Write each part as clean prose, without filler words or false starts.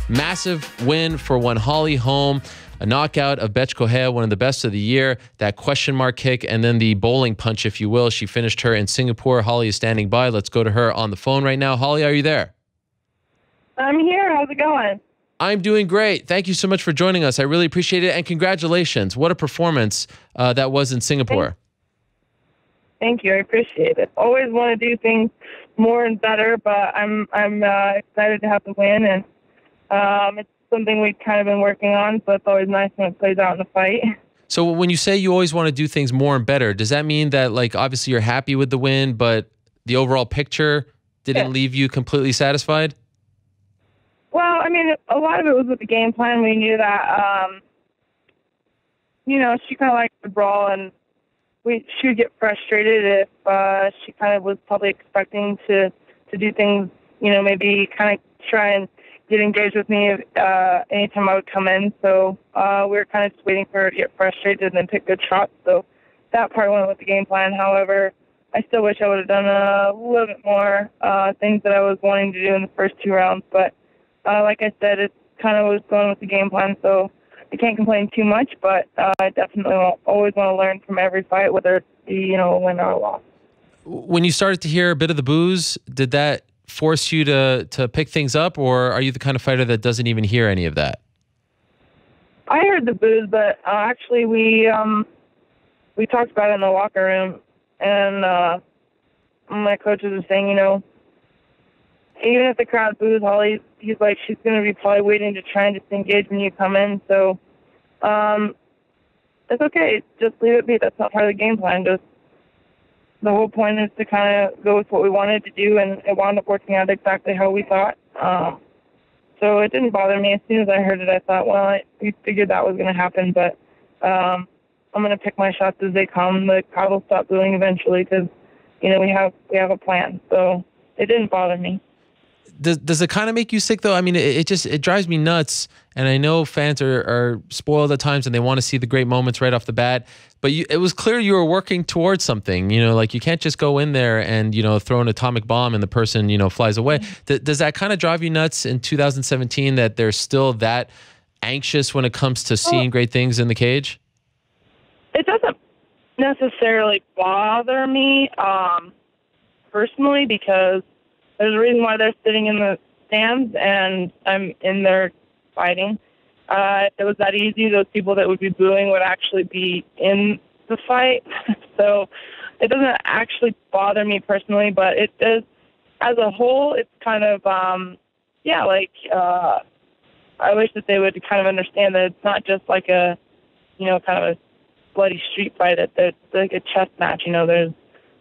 Massive win for one Holly Holm. A knockout of Bethe Correia, one of the best of the year. That question mark kick and then the bowling punch, if you will. She finished her in Singapore. Holly is standing by. Let's go to her on the phone right now. Holly, are you there? I'm here. How's it going? I'm doing great. Thank you so much for joining us. I really appreciate it. And congratulations. What a performance that was in Singapore. Thank you. I appreciate it. Always want to do things more and better, but I'm excited to have the win. And it's something we've kind of been working on, so it's always nice when it plays out in the fight. So when you say you always want to do things more and better, does that mean that, like, obviously you're happy with the win, but the overall picture didn't leave you completely satisfied? Well, I mean, a lot of it was with the game plan. We knew that, she kind of likes to brawl, and she would get frustrated if she kind of was probably expecting to do things, maybe kind of try and get engaged with me anytime I would come in. So we were kind of just waiting for her to get frustrated and then pick good shots. So that part went with the game plan. However, I still wish I would have done a little bit more things that I was wanting to do in the first 2 rounds. But like I said, it kind of was going with the game plan. So I can't complain too much, but I definitely always want to learn from every fight, whether it be, a win or a loss. When you started to hear a bit of the boos, did that force you to pick things up, or are you the kind of fighter that doesn't even hear any of that? I heard the boos, but actually we talked about it in the locker room, and my coaches were saying, even if the crowd boos Holly, he's like, she's going to be probably waiting to try and disengage when you come in. So it's okay. Just leave it be. That's not part of the game plan. Just the whole point is to kind of go with what we wanted to do, and it wound up working out exactly how we thought. So it didn't bother me. As soon as I heard it, I thought, well, we figured that was going to happen, but I'm going to pick my shots as they come. The crowd will stop booing eventually because, we have a plan. So it didn't bother me. Does it kind of make you sick, though? I mean, it drives me nuts, and I know fans are spoiled at times and they want to see the great moments right off the bat, but it was clear you were working towards something, like you can't just go in there and, throw an atomic bomb and the person, flies away. Does that kind of drive you nuts in 2017 that they're still that anxious when it comes to seeing great things in the cage? It doesn't necessarily bother me personally, because there's a reason why they're sitting in the stands and I'm in there fighting. If it was that easy, those people that would be booing would actually be in the fight. So it doesn't actually bother me personally, but it does, as a whole, it's kind of, I wish that they would kind of understand that it's not just like a, kind of a bloody street fight. It's like a chess match.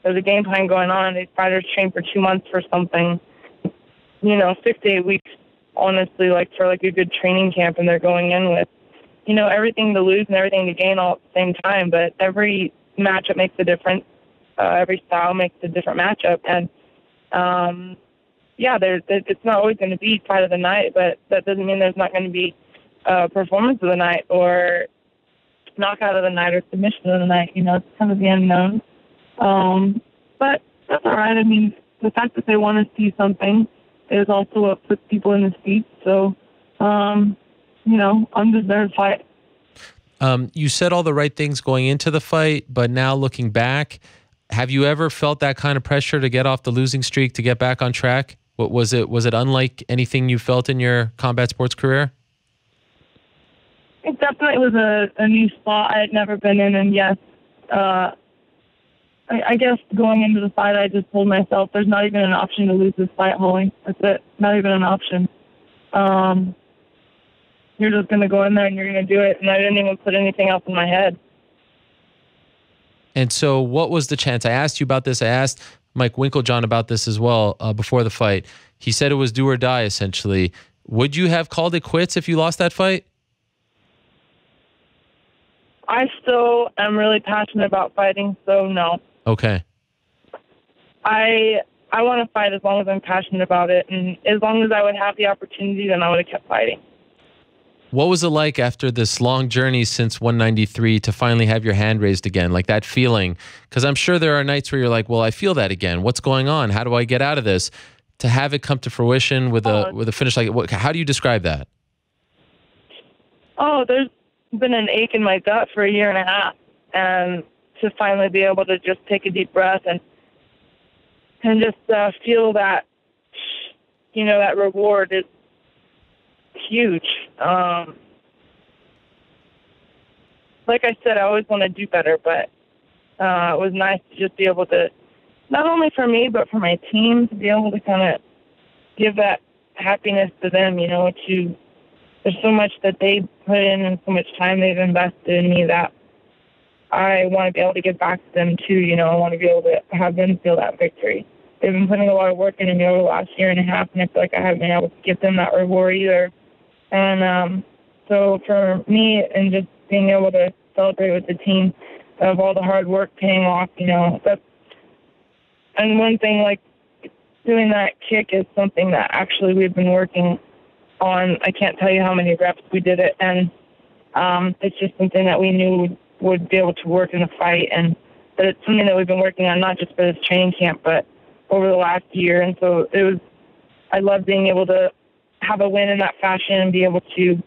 There's a game plan going on. These fighters train for 2 months for something, 6 to 8 weeks, honestly, for a good training camp, and they're going in with, everything to lose and everything to gain all at the same time. But every matchup makes a difference. Every style makes a different matchup. And, it's not always going to be fight of the night, but that doesn't mean there's not going to be performance of the night or knockout of the night or submission of the night. It's kind of the unknown. But that's all right. I mean, the fact that they want to see something is also what puts people in the seats. So, undeserved fight. You said all the right things going into the fight, but now looking back, have you ever felt that kind of pressure to get off the losing streak, to get back on track? What was it? Was it unlike anything you felt in your combat sports career? It definitely was a new spot I had never been in, and yes, I guess going into the fight, I just told myself there's not even an option to lose this fight, Holly. That's it. Not even an option. You're just going to go in there and you're going to do it. And I didn't even put anything else in my head. And so what was the chance? I asked you about this. I asked Mike Winklejohn about this as well before the fight. He said it was do or die, essentially. Would you have called it quits if you lost that fight? I still am really passionate about fighting, so no. Okay. I want to fight as long as I'm passionate about it, and as long as I would have the opportunity, then I would have kept fighting. What was it like after this long journey since 193 to finally have your hand raised again? Like that feeling? Because I'm sure there are nights where you're like, well, I feel that again. What's going on? How do I get out of this? to have it come to fruition with a finish like how do you describe that? Oh, there's been an ache in my gut for a year and a half, and to finally be able to just take a deep breath and just feel that, that reward is huge. Like I said, I always want to do better, but it was nice to just be able to, not only for me, but for my team, to be able to kind of give that happiness to them, there's so much that they put in and so much time they've invested in me that I want to be able to give back to them too. I want to be able to have them feel that victory. They've been putting a lot of work in me over the last year and a half, and I feel like I haven't been able to give them that reward either. And so for me, and just being able to celebrate with the team of all the hard work paying off, that's, and one thing, like, doing that kick is something that actually we've been working on. I can't tell you how many reps we did it, and it's just something that we knew would be able to work in a fight, and that it's something that we've been working on not just for this training camp, but over the last year. And so I love being able to have a win in that fashion and be able to,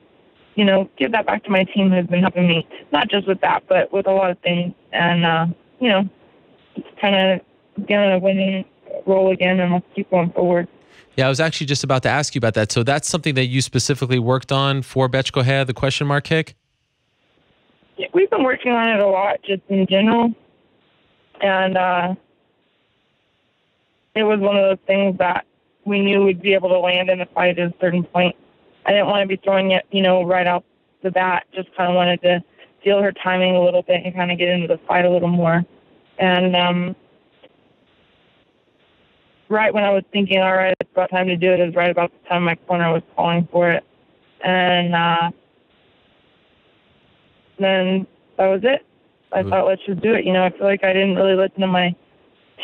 give that back to my team who's been helping me, not just with that, but with a lot of things. And, it's kind of getting a winning role again, and let's keep going forward. Yeah, I was actually just about to ask you about that. So that's something that you specifically worked on for Bethe Correia, the question mark kick? Yeah, we've been working on it a lot, just in general. And it was one of those things that we knew we'd be able to land in the fight at a certain point. I didn't want to be throwing it, right off the bat. Just kind of wanted to feel her timing a little bit and kind of get into the fight a little more. And right when I was thinking, all right, it's about time to do it, is right about the time my corner was calling for it. And then that was it. I thought, let's just do it. I feel like I didn't really listen to my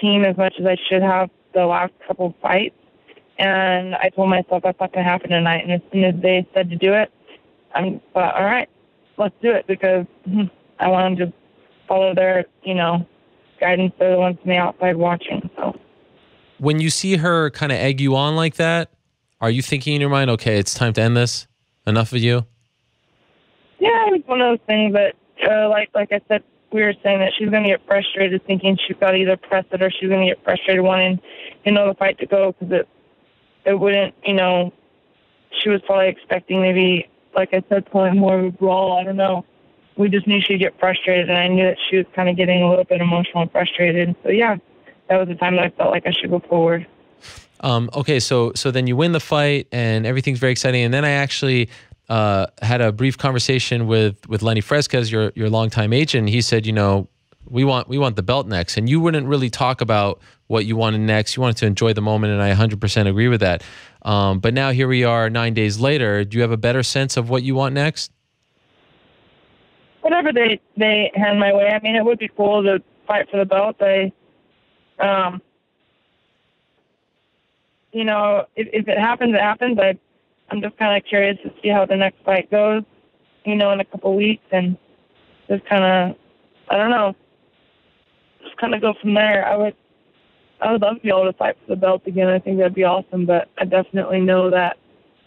team as much as I should have the last couple of fights. And I told myself that's not going to happen tonight. And as soon as they said to do it, I thought, all right, let's do it, because I want to just follow their, guidance. They're the ones from the outside watching. So when you see her kind of egg you on like that, are you thinking in your mind, okay, it's time to end this? Enough of you? Yeah, it's one of those things that, like I said, we were saying that she's going to get frustrated thinking she's got to either press it, or she's going to get frustrated wanting, the fight to go, because it wouldn't, she was probably expecting maybe, like I said, probably more of a brawl. I don't know. We just knew she'd get frustrated, and I knew that she was kind of getting a little bit emotional and frustrated. So, yeah, that was the time that I felt like I should go forward. Okay, so then you win the fight, and everything's very exciting. And then I actually had a brief conversation with Lenny Fresquez, your longtime agent. He said, we want the belt next. And you wouldn't really talk about what you wanted next. You wanted to enjoy the moment, and I 100% agree with that. But now here we are 9 days later. Do you have a better sense of what you want next? Whatever they hand my way. I mean, it would be cool to fight for the belt. If it happens, it happens. I'm just kind of curious to see how the next fight goes, in a couple of weeks, and just kind of, I don't know, just kind of go from there. I would love to be able to fight for the belt again. I think that'd be awesome, but I definitely know that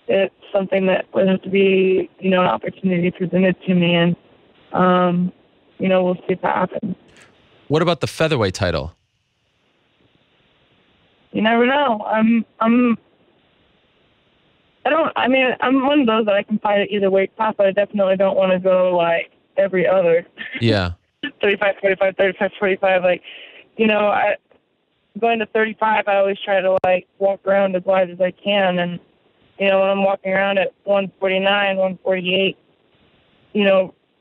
it's something that would have to be, an opportunity presented to me, and, we'll see if that happens. What about the featherweight title? You never know. I'm one of those that I can fight at either weight class, but I definitely don't want to go like every other. Yeah. 35, 45, 35, 45. Going to 35, I always try to walk around as wide as I can. And, when I'm walking around at 149, 148,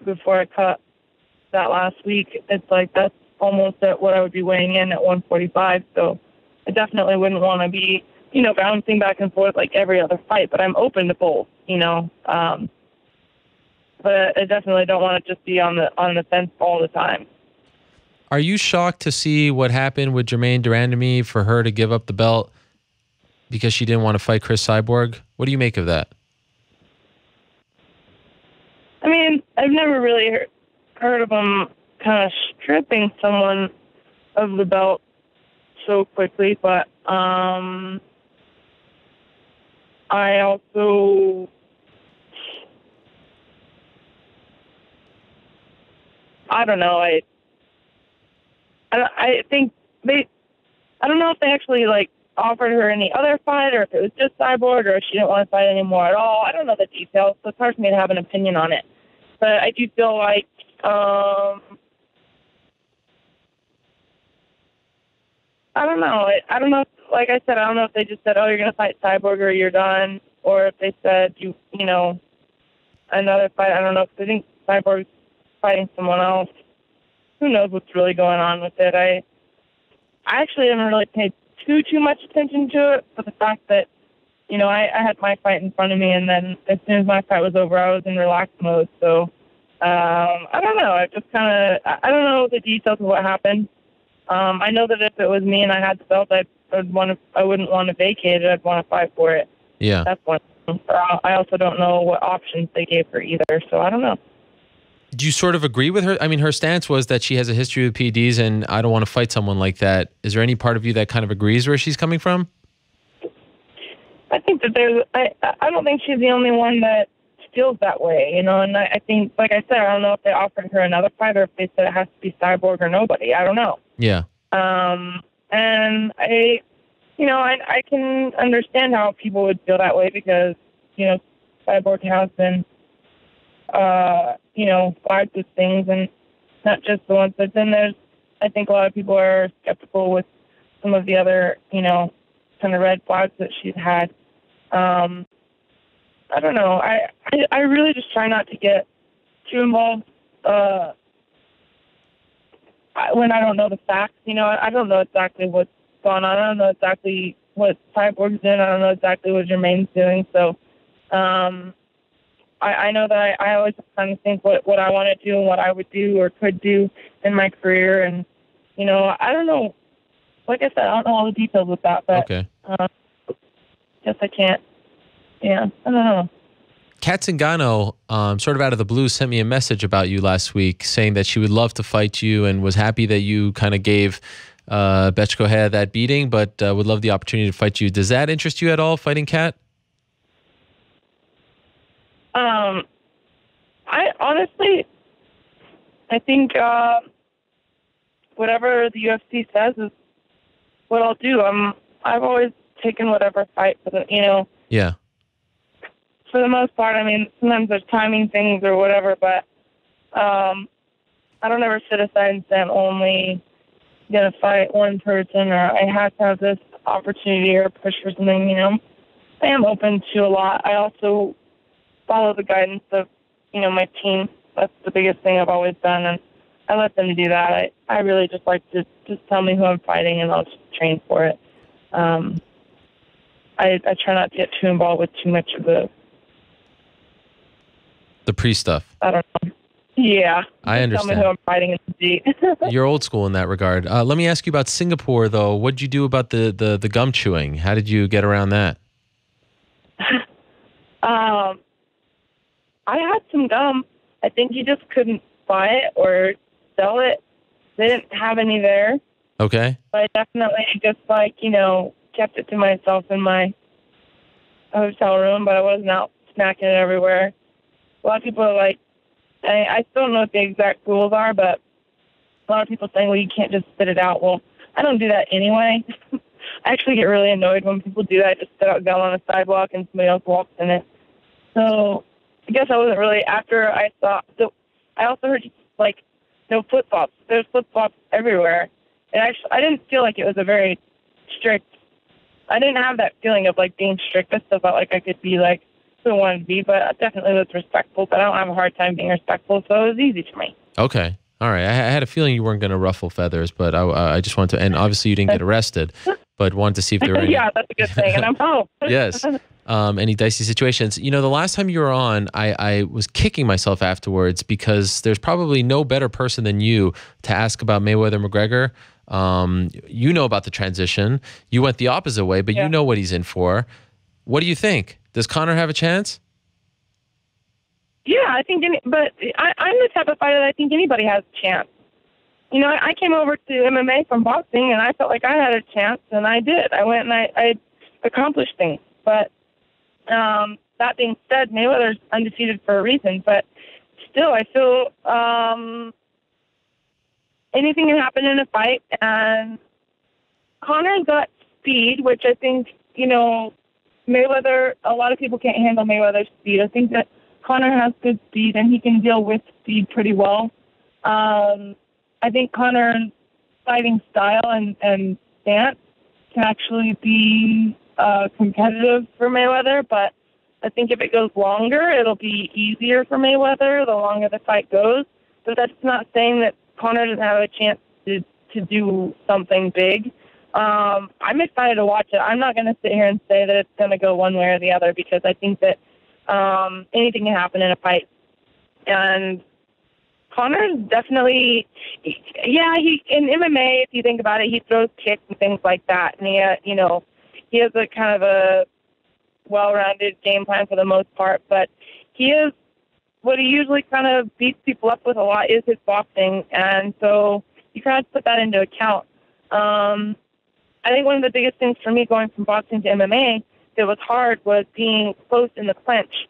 before I cut that last week, it's that's almost at what I would be weighing in at 145. So I definitely wouldn't want to be, bouncing back and forth like every other fight, but I'm open to both, but I definitely don't want to just be on the fence all the time. Are you shocked to see what happened with Germaine de Randamie for her to give up the belt because she didn't want to fight Chris Cyborg? What do you make of that? I mean, I've never really heard of them kind of stripping someone of the belt so quickly, but I also, I don't know. I think I don't know if they actually like offered her any other fight, or if it was just Cyborg, or if she didn't want to fight anymore at all. I don't know the details, so it's hard for me to have an opinion on it. But I do feel like, I don't know. I don't know. Like I said, I don't know if they just said, "Oh, you're going to fight Cyborg or you're done," or if they said, you know, another fight. I don't know, because I think Cyborg's fighting someone else. Who knows what's really going on with it? I actually haven't really paid too much attention to it, but the fact that, you know, I had my fight in front of me, and then as soon as my fight was over, I was in relaxed mode. So I don't know. I just kind of, I don't know the details of what happened. I know that if it was me and I had the belt, I wouldn't want to vacate it. I'd want to fight for it. Yeah. That's one. I also don't know what options they gave her either, so I don't know. Do you sort of agree with her? I mean, her stance was that she has a history with PEDs, and I don't want to fight someone like that. Is there any part of you that kind of agrees where she's coming from? I think that I don't think she's the only one that feels that way, you know, and I think, like I said, I don't know if they offered her another fight or if they said it has to be Cyborg or nobody. I don't know. Yeah. And I can understand how people would feel that way because, you know, Cyborg has been, flagged with things, and not just the ones, but then I think a lot of people are skeptical with some of the other, you know, kind of red flags that she's had. I don't know. I really just try not to get too involved when I don't know the facts. You know, I don't know exactly what's going on. I don't know exactly what Cyborg's doing. I don't know exactly what Jermaine's doing. So I know that I always kind of think what I want to do and what I would do or could do in my career. And, you know, I don't know. Like I said, I don't know all the details with that, but okay. Guess I can't. Yeah, I don't know. Kat Zingano, sort of out of the blue, sent me a message about you last week saying that she would love to fight you and was happy that you kind of gave Bethe Correia that beating, but would love the opportunity to fight you. Does that interest you at all, fighting Kat? I honestly, I think whatever the UFC says is what I'll do. I've always taken whatever fight for the, you know. Yeah. For the most part, I mean, sometimes there's timing things or whatever, but I don't ever sit aside and say I'm only going to fight one person or I have to have this opportunity or push for something, you know. I am open to a lot. I also follow the guidance of, you know, my team. That's the biggest thing I've always done, and I let them do that. I really just like to just tell me who I'm fighting, and I'll just train for it. I try not to get too involved with too much of the pre-stuff. I don't know. Yeah. I understand. Tell me who I'm fighting in the G. You're old school in that regard. Let me ask you about Singapore, though. What did you do about the gum chewing? How did you get around that? I had some gum. I think you just couldn't buy it or sell it. They didn't have any there. Okay. But I definitely just, like, you know, kept it to myself in my hotel room, but I wasn't out snacking it everywhere. A lot of people are like, I still don't know what the exact rules are, but a lot of people saying, well, you can't just spit it out. Well, I don't do that anyway. I actually get really annoyed when people do that. I just spit out gum on a sidewalk and somebody else walks in it. So I guess I wasn't really, after I saw, so I also heard, like, no flip-flops. There's flip-flops everywhere. And actually, I didn't feel like it was a very strict, I didn't have that feeling of, like, being strict. I still felt like I could be, like, who I wanted to be, but I definitely was respectful, but I don't have a hard time being respectful, so it was easy for me. Okay. All right. I had a feeling you weren't going to ruffle feathers, but I just wanted to, and obviously you didn't get arrested, but wanted to see if there were any. Yeah, that's a good thing, and I'm home. Yes. Any dicey situations. You know, the last time you were on, I was kicking myself afterwards because there's probably no better person than you to ask about Mayweather-McGregor. You know about the transition. You went the opposite way, but you know what he's in for. What do you think? Does Conor have a chance? Yeah, I think, I'm the type of fighter that I think anybody has a chance. You know, I came over to MMA from boxing, and I felt like I had a chance, and I did. I went and I accomplished things. But, That being said, Mayweather's undefeated for a reason, but still, I feel anything can happen in a fight, and Conor's got speed, which I think, Mayweather, a lot of people can't handle Mayweather's speed. I think that Conor has good speed, and he can deal with speed pretty well. I think Conor's fighting style and stance can actually be competitive for Mayweather, but I think if it goes longer, it'll be easier for Mayweather the longer the fight goes. But that's not saying that Conor doesn't have a chance to do something big. I'm excited to watch it. I'm not going to sit here and say that it's going to go one way or the other, because I think that anything can happen in a fight. And Conor's definitely, he in MMA, if you think about it, he throws kicks and things like that. And he has a kind of a well-rounded game plan for the most part. But what he usually kind of beats people up with a lot is his boxing. And so you kind of put that into account. I think one of the biggest things for me going from boxing to MMA that was hard was being close in the clinch.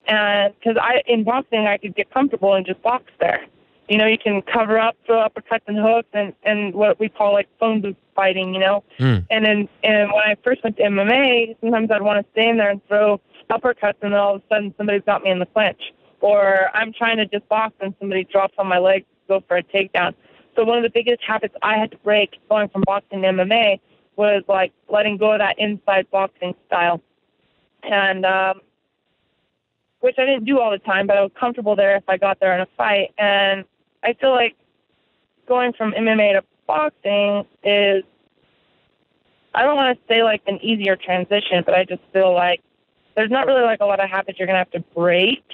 And because in boxing, I could get comfortable and just box there. You can cover up, throw uppercuts and hooks, and what we call like phone booth fighting, And when I first went to MMA, sometimes I'd want to stand there and throw uppercuts, and then all of a sudden somebody's got me in the clinch. Or I'm trying to just box and somebody drops on my leg to go for a takedown. So one of the biggest habits I had to break going from boxing to MMA was like letting go of that inside boxing style. And which I didn't do all the time, but I was comfortable there if I got there in a fight. And I feel like going from MMA to boxing is, I don't want to say like an easier transition, but I just feel like there's not really like a lot of habits you're going to have to break.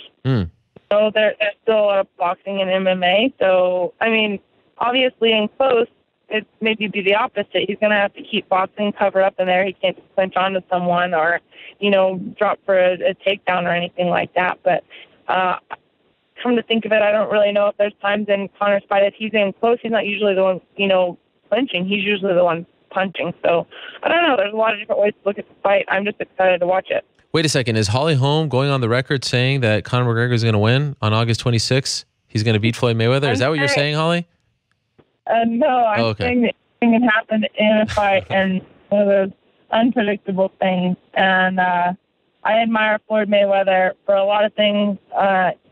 So there's still a lot of boxing and MMA. So, I mean, obviously in close, it maybe be the opposite. He's going to have to keep boxing, cover up in there. He can't just clinch onto someone or, drop for a takedown or anything like that. But come to think of it, I don't really know if there's times in Conor's fight if he's in close, he's not usually the one, clinching. He's usually the one punching. So I don't know. There's a lot of different ways to look at the fight. I'm just excited to watch it. Wait a second. Is Holly Holm going on the record saying that Conor McGregor is going to win on August 26th? He's going to beat Floyd Mayweather? Is that what you're saying, Holly? No, I'm saying that anything can happen in a fight, and one of those unpredictable things. And I admire Floyd Mayweather for a lot of things.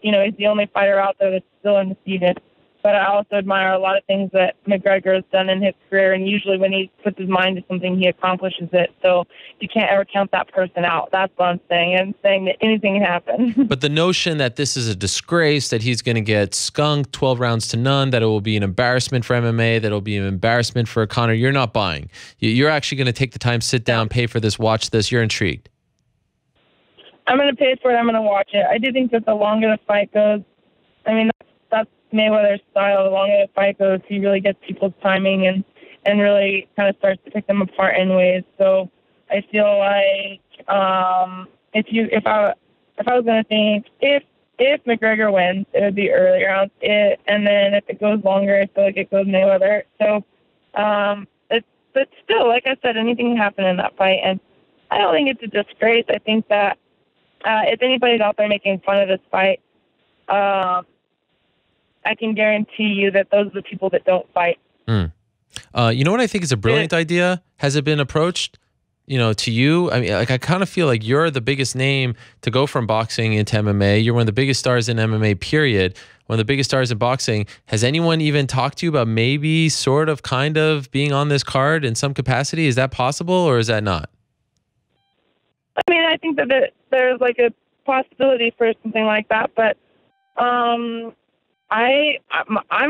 He's the only fighter out there that's still undefeated. But I also admire a lot of things that McGregor has done in his career, and usually when he puts his mind to something, he accomplishes it. So you can't ever count that person out. That's what I'm saying. I'm saying that anything can happen. But the notion that this is a disgrace, that he's going to get skunked 12 rounds to none, that it will be an embarrassment for MMA, that it will be an embarrassment for Conor, you're not buying. You're actually going to take the time, sit down, pay for this, watch this. You're intrigued. I'm going to pay for it. I'm going to watch it. I do think that the longer the fight goes, I mean, that's Mayweather's style. The longer the fight goes, he really gets people's timing and really kind of starts to pick them apart in ways. So I feel like if I was going to think if McGregor wins, it would be early rounds. And then if it goes longer, I feel like it goes Mayweather. So but still, like I said, anything can happen in that fight. And I don't think it's a disgrace. I think that if anybody's out there making fun of this fight, I can guarantee you that those are the people that don't fight. You know what I think is a brilliant idea? Has it been approached, to you? I mean, like, I kind of feel like you're the biggest name to go from boxing into MMA. You're one of the biggest stars in MMA, period. One of the biggest stars in boxing. Has anyone even talked to you about maybe sort of kind of being on this card in some capacity? Is that possible, or is that not? I mean, I think that there's like a possibility for something like that, but I'm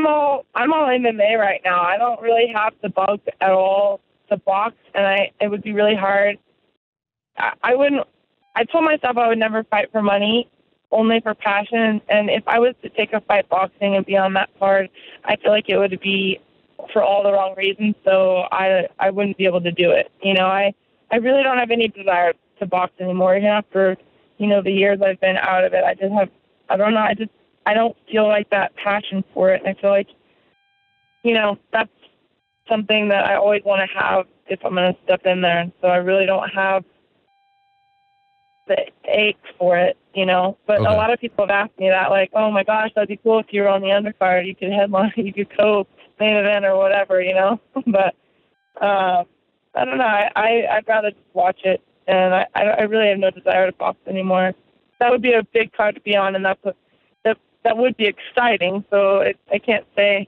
all MMA right now. I don't really have the bug at all to box, and it would be really hard. I told myself I would never fight for money, only for passion. And if I was to take a fight boxing and be on that card, I feel like it would be for all the wrong reasons. So I wouldn't be able to do it. I really don't have any desire to box anymore. Even after, the years I've been out of it, I don't know. I don't feel like that passion for it. And I feel like, that's something that I always want to have if I'm going to step in there. And so I really don't have the ache for it, you know. But Okay. a lot of people have asked me that, like, oh my gosh, that'd be cool if you were on the undercard. You could headline, you could go main event or whatever, you know. But I don't know. I'd rather just watch it, and I really have no desire to box anymore. That would be a big card to be on, and that would be exciting. So I can't say,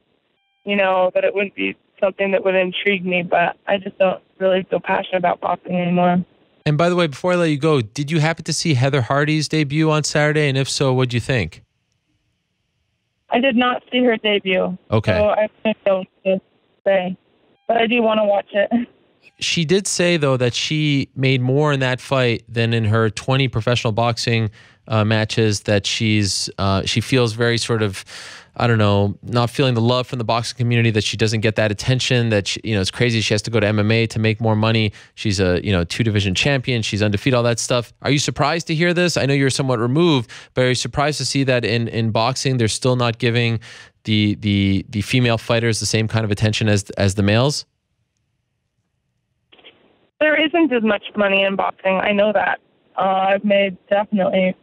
you know, that it wouldn't be something that would intrigue me, but I just don't really feel passionate about boxing anymore. And by the way, before I let you go, did you happen to see Heather Hardy's debut on Saturday? And if so, what'd you think? I did not see her debut. Okay. So I don't say, but I do want to watch it. She did say, though, that she made more in that fight than in her 20 professional boxing matches, that she feels very sort of, I don't know, not feeling the love from the boxing community, that she doesn't get that attention, that she, you know, it's crazy. She has to go to MMA to make more money. She's a, you know, 2-division champion. She's undefeated, all that stuff. Are you surprised to hear this? I know you're somewhat removed, but are you surprised to see that in boxing, they're still not giving the female fighters the same kind of attention as the males? There isn't as much money in boxing. I know that. I've made definitely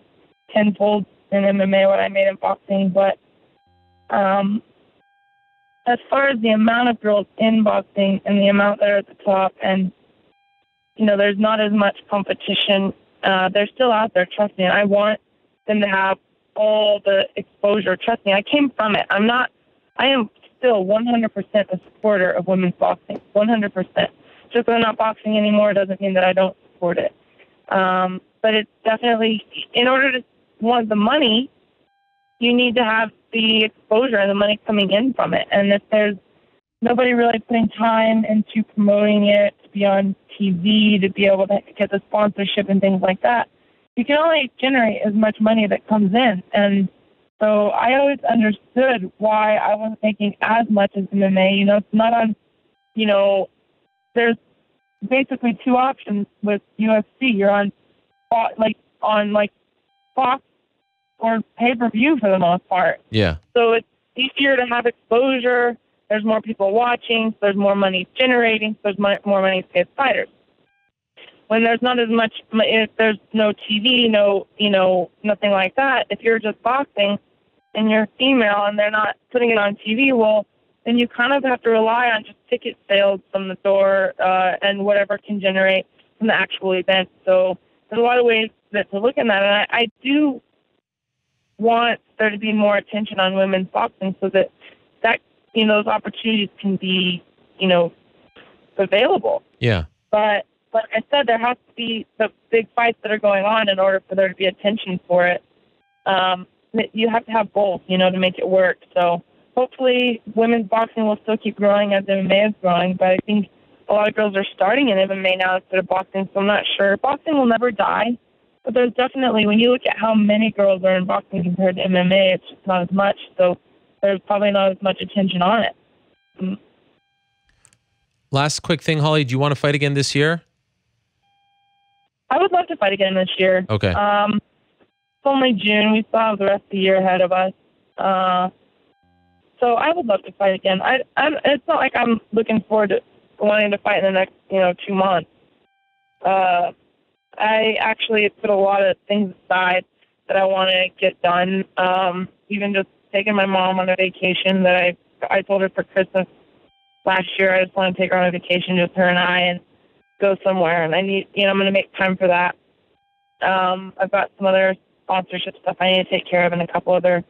tenfold in MMA what I made in boxing, but as far as the amount of girls in boxing and the amount that are at the top, and, you know, there's not as much competition. They're still out there, trust me, and I want them to have all the exposure. Trust me, I came from it. I am still 100% a supporter of women's boxing, 100%. Just because I'm not boxing anymore doesn't mean that I don't support it. But it's definitely, in order to want the money, you need to have the exposure and the money coming in from it. And if there's nobody really putting time into promoting it, to be on TV, to be able to get the sponsorship and things like that, you can only generate as much money that comes in. And so I always understood why I wasn't making as much as MMA. You know, it's not on, you know, there's basically two options with UFC. You're on Fox or pay-per-view for the most part. Yeah. So it's easier to have exposure. There's more people watching. So there's more money generating. So there's more money to pay fighters. When there's not as much, if there's no TV, no, you know, nothing like that, if you're just boxing and you're female and they're not putting it on TV, well, then you kind of have to rely on just ticket sales from the door and whatever can generate from the actual event. So there's a lot of ways to look at that. And I do want there to be more attention on women's boxing so that you know, those opportunities can be, you know, available. Yeah. But like I said, there has to be the big fights that are going on in order for there to be attention for it. You have to have both, you know, to make it work. So hopefully women's boxing will still keep growing as MMA is growing, but I think a lot of girls are starting in MMA now instead of boxing, so I'm not sure. Boxing will never die, but there's definitely, when you look at how many girls are in boxing compared to MMA, it's just not as much, so there's probably not as much attention on it. Last quick thing, Holly, do you want to fight again this year? I would love to fight again this year. Okay. It's only June. We still have the rest of the year ahead of us. So I would love to fight again. It's not like I'm looking forward to wanting to fight in the next, 2 months. I actually put a lot of things aside that I want to get done. Even just taking my mom on a vacation that I told her for Christmas last year. I just want to take her on a vacation, just her and I, and go somewhere. And I need, I'm going to make time for that. I've got some other sponsorship stuff I need to take care of and a couple other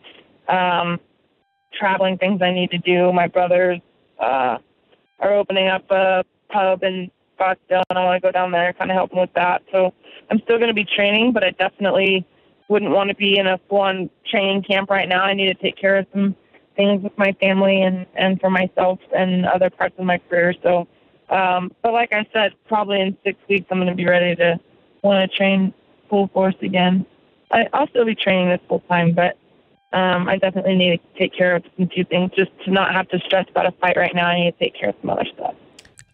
traveling things I need to do. My brothers are opening up a pub in Scottsdale, and I want to go down there and kind of help them with that. So I'm still going to be training, but I definitely wouldn't want to be in a full-on training camp right now. I need to take care of some things with my family and for myself and other parts of my career. So, but like I said, probably in 6 weeks, I'm going to be ready to want to train full force again. I'll still be training this full time, but I definitely need to take care of some few things just to not have to stress about a fight right now. I need to take care of some other stuff.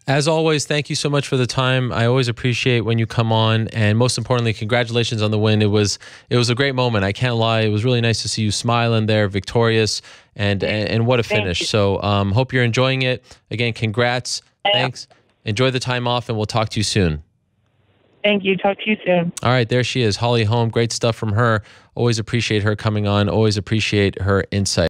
As always, thank you so much for the time. I always appreciate when you come on, and most importantly, congratulations on the win. It was a great moment. I can't lie. It was really nice to see you smiling there, victorious, and what a finish. So hope you're enjoying it. Again, congrats. Thanks. Enjoy the time off, and we'll talk to you soon. Thank you. Talk to you soon. All right, there she is, Holly Holm. Great stuff from her. Always appreciate her coming on. Always appreciate her insight.